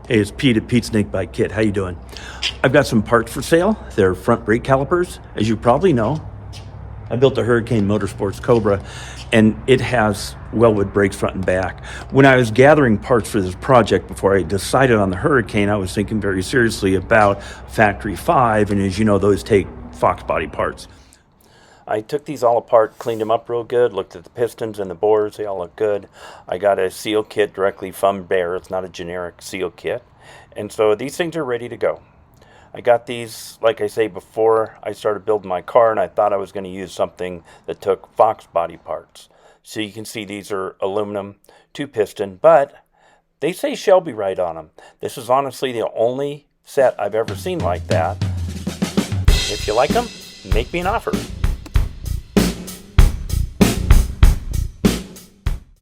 Hey, it's Pete at Pete Snakebite Kit. How you doing? I've got some parts for sale. They're front brake calipers. As you probably know, I built a Hurricane Motorsports Cobra, and it has Wilwood brakes front and back. When I was gathering parts for this project before I decided on the Hurricane, I was thinking very seriously about Factory 5, and as you know, those take Fox-body parts. I took these all apart, cleaned them up real good, looked at the pistons and the bores, they all look good. I got a seal kit directly from Baer. It's not a generic seal kit. And so these things are ready to go. I got these, like I say, before I started building my car, and I thought I was going to use something that took Fox body parts. So you can see these are aluminum, two-piston, but they say Shelby right on them. This is honestly the only set I've ever seen like that. If you like them, make me an offer.